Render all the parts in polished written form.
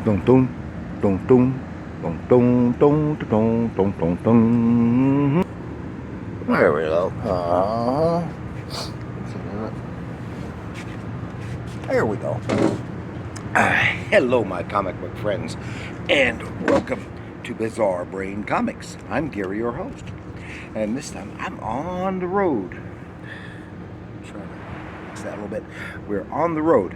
Dun dun dun dun dun dun dun dun dun dun dun. There we go. There we go. Hello, my comic book friends, and welcome to Bizarre Brain Comics. I'm Gary, your host, and this time I'm on the road. Trying to fix that a little bit. We're on the road.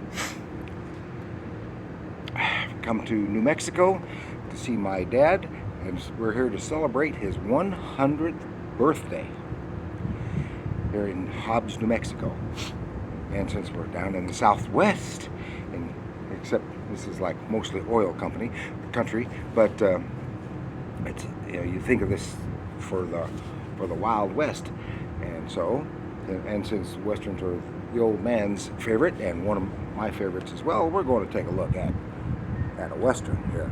Come to New Mexico to see my dad, and we're here to celebrate his 100th birthday here in Hobbs, New Mexico. And since we're down in the Southwest, and except this is like mostly oil country, but it's, you think of this for the Wild West, and since westerns are the old man's favorite and one of my favorites as well, we're going to take a look at a western here,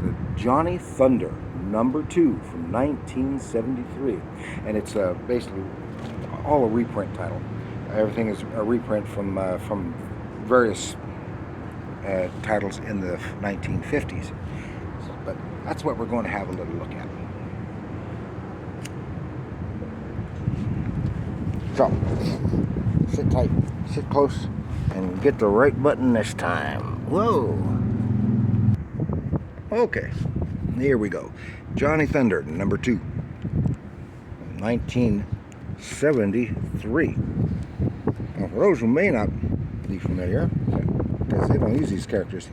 the Johnny Thunder #2 from 1973, and it's basically all a reprint title. Everything is a reprint from various titles in the 1950s. But that's what we're going to have a little look at. So, sit tight, sit close, and get the right button this time. Whoa! Okay, here we go. Johnny Thunder #2, 1973. Now, for those who may not be familiar, because they don't use these characters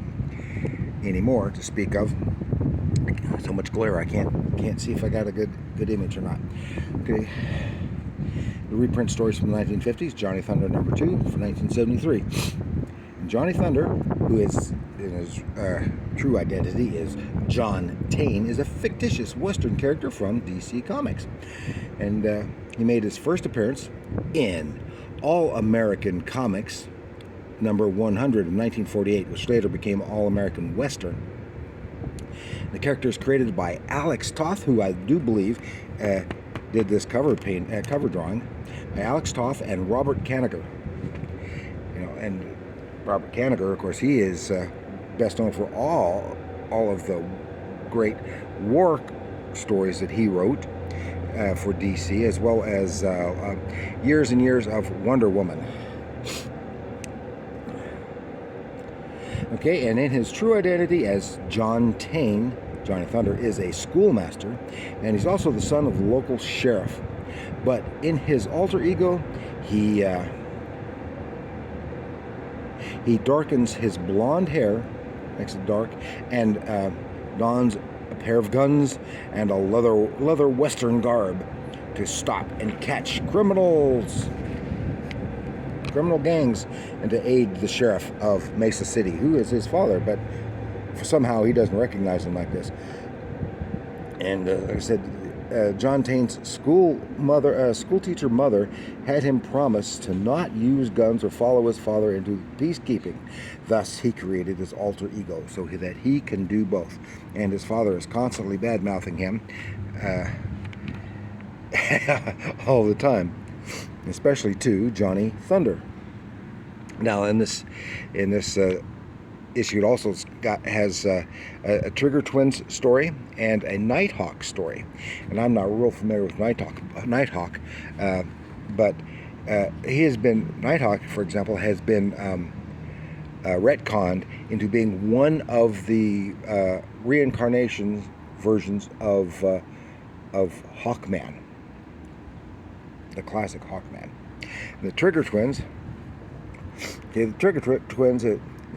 anymore to speak of, so much glare I can't see if I got a good image or not. Okay, the reprint stories from the 1950s. Johnny Thunder #2 from 1973. And Johnny Thunder, who is in his true identity is John Tane, is a fictitious Western character from DC Comics, and he made his first appearance in All American Comics number 100 in 1948, which later became All American Western. The character is created by Alex Toth, who I do believe did this cover drawing, by Alex Toth and Robert Kanigher. And Robert Kanigher, of course, he is best known for all of the great war stories that he wrote for DC, as well as years and years of Wonder Woman. Okay, and in his true identity as John Tane, Johnny Thunder is a schoolmaster, and he's also the son of the local sheriff. But in his alter ego, he darkens his blonde hair, makes it dark, and dons a pair of guns and a leather western garb to stop and catch criminal gangs, and to aid the sheriff of Mesa City, who is his father, but somehow he doesn't recognize him like this. And like I said, John Tane's school teacher mother had him promise to not use guns or follow his father into peacekeeping. Thus, he created his alter ego so that he can do both. And his father is constantly bad-mouthing him all the time, especially to Johnny Thunder. Now, in this issue, it also has a Trigger Twins story and a Nighthawk story. And I'm not real familiar with Nighthawk, but Nighthawk, for example, has been retconned into being one of the reincarnation versions of Hawkman, the classic Hawkman. And the Trigger Twins. Okay, the Trigger Twins.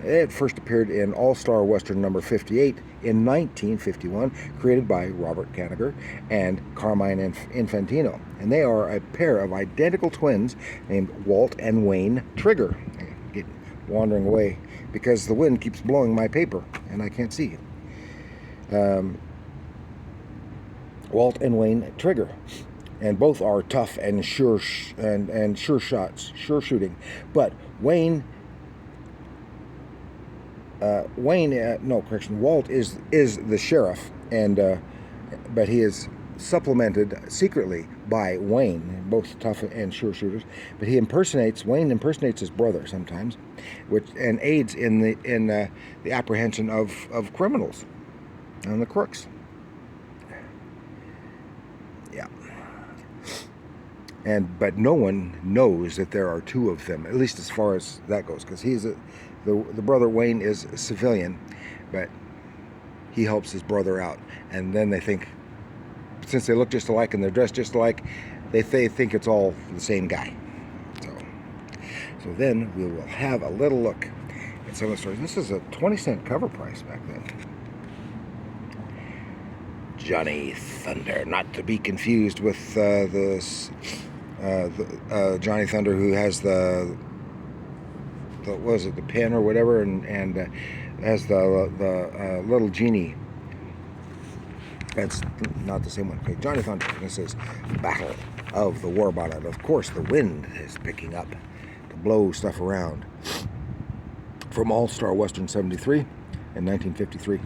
It first appeared in All-Star Western number 58 in 1951, created by Robert Kanigher and Carmine Infantino. And they are a pair of identical twins named Walt and Wayne Trigger. I get wandering away because the wind keeps blowing my paper and I can't see. Walt and Wayne Trigger. And both are tough and sure shooting. But Walt is the sheriff, and but he is supplemented secretly by Wayne, both tough and sure shooters. But Wayne impersonates his brother sometimes, and aids in the apprehension of criminals and the crooks. Yeah. But no one knows that there are two of them, at least as far as that goes, because the brother Wayne is a civilian, but he helps his brother out, and then they think, since they look just alike and they're dressed just alike, they think it's all the same guy. So then we will have a little look at some of the stories. This is a 20-cent cover price back then. Johnny Thunder, not to be confused with Johnny Thunder who has the pen or whatever, and has the little genie. That's not the same one. Okay, Johnny Thunder. This is Battle of the War Bonnet. Of course, the wind is picking up to blow stuff around. From All-Star Western 73 in 1953,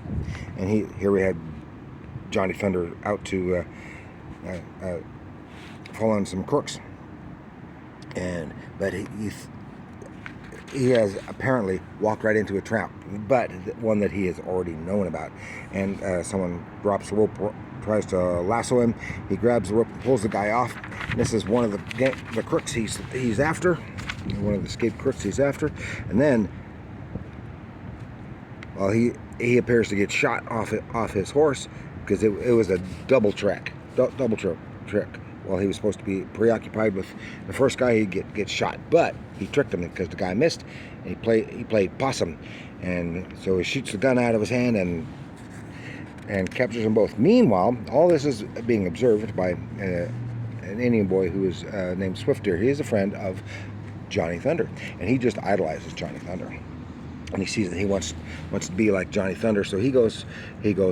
and here we had Johnny Thunder out to fall on some crooks, but he has apparently walked right into a trap, but one that he has already known about. And someone drops the rope, tries to lasso him. He grabs the rope and pulls the guy off. And this is one of the crooks he's after, one of the escaped crooks he's after. And then, well, he appears to get shot off his horse, because it was a double trick. While he was supposed to be preoccupied with the first guy, he'd get shot. But he tricked him because the guy missed, and he played possum. And so he shoots the gun out of his hand and captures them both. Meanwhile, all this is being observed by an Indian boy who is named Swift Deer. He is a friend of Johnny Thunder, and he just idolizes Johnny Thunder. And he sees that he wants to be like Johnny Thunder. So he goes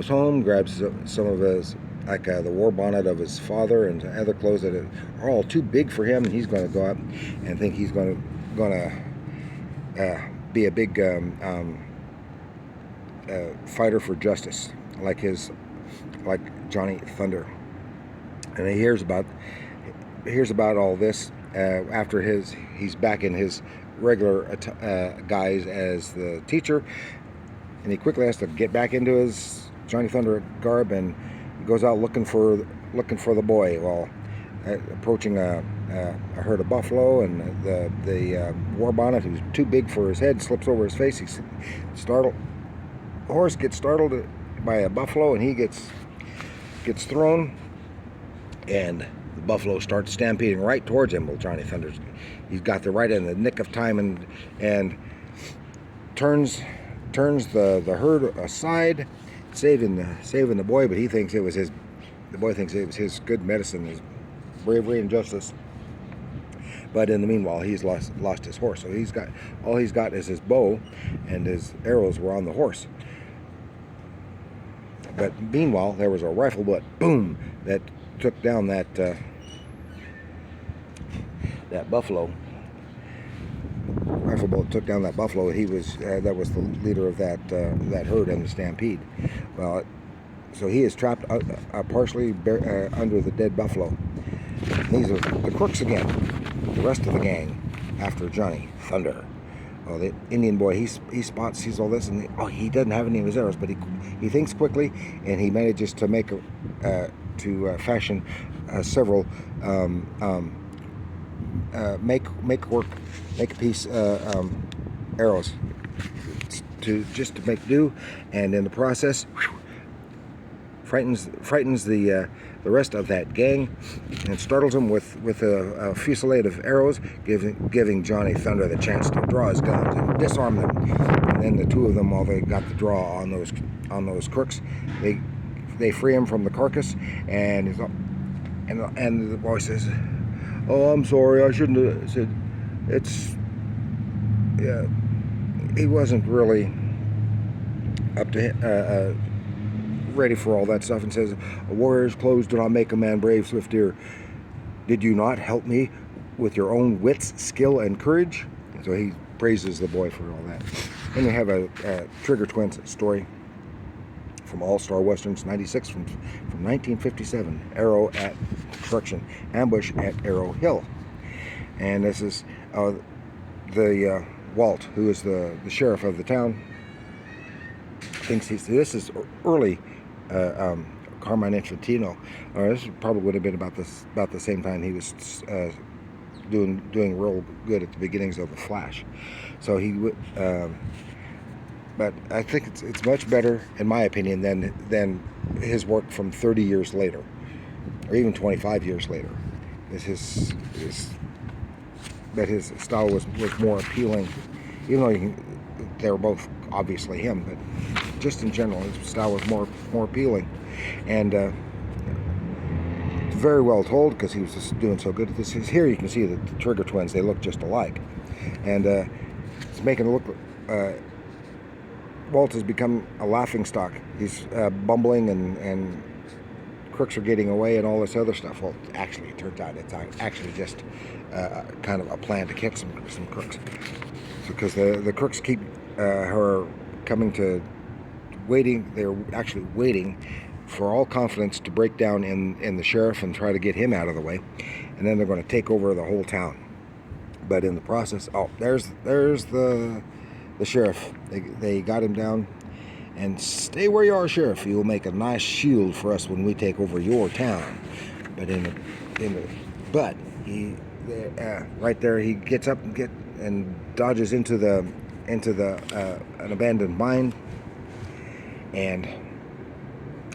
home, grabs some of his, like the war bonnet of his father and other clothes that are all too big for him, and he's going to go out and think he's going to be a big fighter for justice, like Johnny Thunder. And he hears about all this after he's back in his regular guise as the teacher, and he quickly has to get back into his Johnny Thunder garb, and goes out looking for the boy. While approaching a herd of buffalo, and the war bonnet, who's too big for his head, slips over his face. He's startled. The horse gets startled by a buffalo, and he gets thrown, and the buffalo starts stampeding right towards him. Well, Johnny Thunder's he's got the right in the nick of time, and turns the herd aside, saving the boy. But the boy thinks it was his good medicine, his bravery and justice. But in the meanwhile, he's lost his horse. So all he's got is his bow, and his arrows were on the horse. But meanwhile, there was a rifle bullet, boom, that took down that buffalo. Rifle bullet took down that buffalo. He was that was the leader of that herd in the stampede. Well, so he is trapped partially under the dead buffalo. These are the crooks again. The rest of the gang after Johnny Thunder. Well, the Indian boy, he sees all this, and he doesn't have any of his arrows, but he thinks quickly, and he manages to fashion several make a piece arrows to make do, and in the process frightens the rest of that gang, and startles them with a fusillade of arrows, giving Johnny Thunder the chance to draw his guns and disarm them. And then the two of them, while they got the draw on those crooks, they free him from the carcass, and the boy says, "Oh, I'm sorry, I shouldn't have said it's." Yeah, he wasn't really up to ready for all that stuff, and says, "A warrior's clothes do not make a man brave, Swift Deer. Did you not help me with your own wits, skill, and courage?" So he praises the boy for all that. Then we have a Trigger Twins story from All Star Westerns '96 from 1957. Arrow at Ambush at Arrow Hill. And this is the Walt, who is the sheriff of the town, thinks this is early Carmine Infantino, or this probably would have been about the same time he was doing real good at the beginnings of the Flash. So he would, but I think it's much better, in my opinion, than his work from 30 years later, or even 25 years later. That his style was more appealing, even though they were both obviously him, but just in general, his style was more appealing, and very well told, because he was just doing so good at this. Here you can see that the Trigger twins, they look just alike, and it's making it look. Walt has become a laughingstock. He's bumbling, and crooks are getting away, and all this other stuff. Well, actually, it turns out it's actually just kind of a plan to catch some crooks, because the crooks keep her coming to waiting. They're actually waiting for all confidence to break down in the sheriff and try to get him out of the way, and then they're going to take over the whole town. But in the process, there's the sheriff. They got him down. And stay where you are, Sheriff. You'll make a nice shield for us when we take over your town. But right there, he gets up and dodges into an abandoned mine, and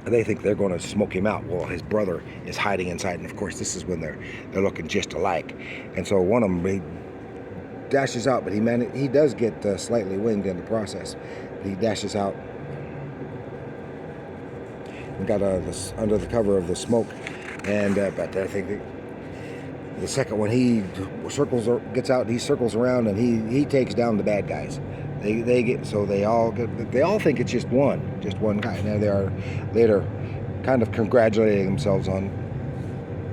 they think they're going to smoke him out. Well, his brother is hiding inside, and of course, this is when they're looking just alike. And so one of them, he dashes out, but he does get slightly winged in the process. He dashes out. Got under the cover of the smoke, and but I think the second one, he gets out, he circles around, and he takes down the bad guys. They all think it's just one guy. Now they are later kind of congratulating themselves on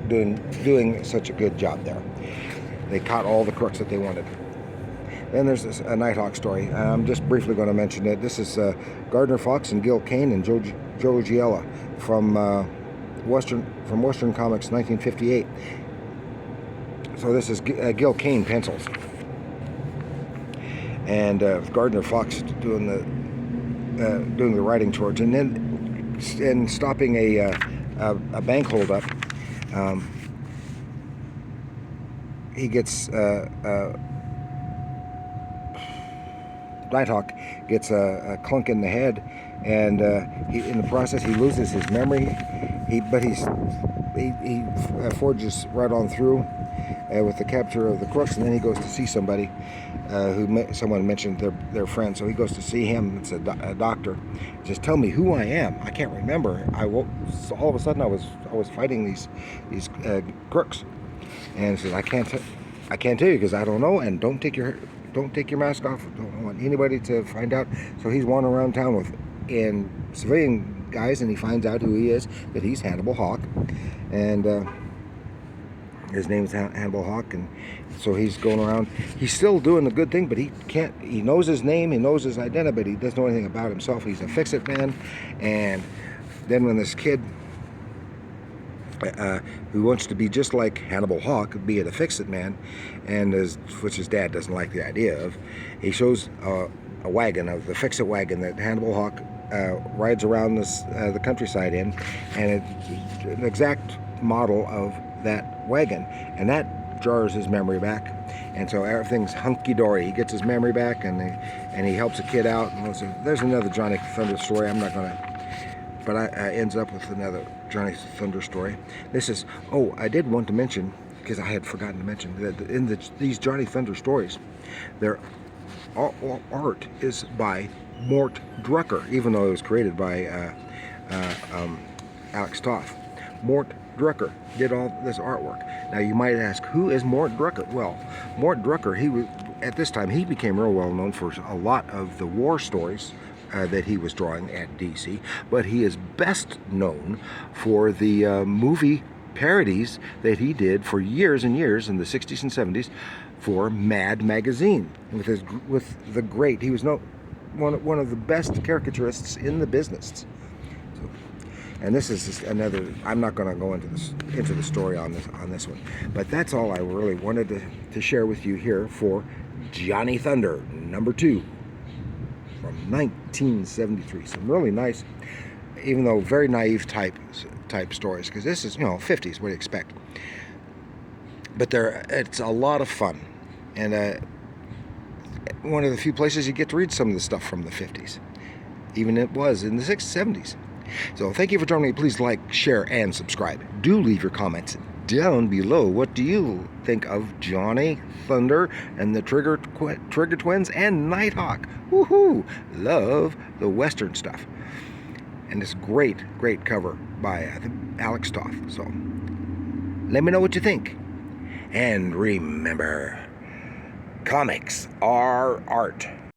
doing such a good job there. They caught all the crooks that they wanted. Then there's a Nighthawk story. I'm just briefly going to mention it. This is Gardner Fox and Gil Kane and Joe Giella from Western Comics, 1958. So this is Gil Kane pencils, and Gardner Fox doing the writing towards, and then stopping a bank holdup. He gets. Nighthawk gets a clunk in the head, and in the process he loses his memory. He forges right on through with the capture of the crooks, and then he goes to see somebody someone mentioned their friend. So he goes to see him. It's a doctor. He says, "Tell me who I am. I can't remember. All of a sudden I was fighting these crooks," and he says, "I can't tell you because I don't know, and don't take your mask off. Don't want anybody to find out." So he's wandering around town in civilian guys, and he finds out who he is, that he's Hannibal Hawk, and his name's Hannibal Hawk. And so he's going around. He's still doing the good thing, but he can't. He knows his name, he knows his identity, but he doesn't know anything about himself. He's a fix-it man. And then when this kid who wants to be just like Hannibal Hawk, be it a fix-it man, and which his dad doesn't like the idea of, he shows a wagon, of the fix-it wagon that Hannibal Hawk rides around the countryside in, and it's an exact model of that wagon, and that jars his memory back, and so everything's hunky-dory. He gets his memory back, and he helps a kid out. And there's another Johnny Thunder story. I'm not gonna, but I ends up with another Johnny Thunder story. This is, I did want to mention, because I had forgotten to mention, that in these Johnny Thunder stories, their art is by Mort Drucker, even though it was created by Alex Toth. Mort Drucker did all this artwork. Now you might ask, who is Mort Drucker? Well, Mort Drucker, at this time he became real well known for a lot of the war stories that he was drawing at DC, but he is best known for the movie parodies that he did for years and years in the 60s and 70s for Mad Magazine. With the great, he was one of the best caricaturists in the business. And this is just another. I'm not going to go into the story on this one, but that's all I really wanted to share with you here for Johnny Thunder #2 from 1973. Some really nice, even though very naive type stories, because this is 50s. What do you expect? But it's a lot of fun, and one of the few places you get to read some of the stuff from the 50s. Even it was in the 70s. So thank you for joining me. Please like, share, and subscribe. Do leave your comments down below. What do you think of Johnny Thunder and the Trigger Twins and Nighthawk? Woohoo! Love the Western stuff. And this great cover by Alex Toth. So let me know what you think. And remember, comics are art.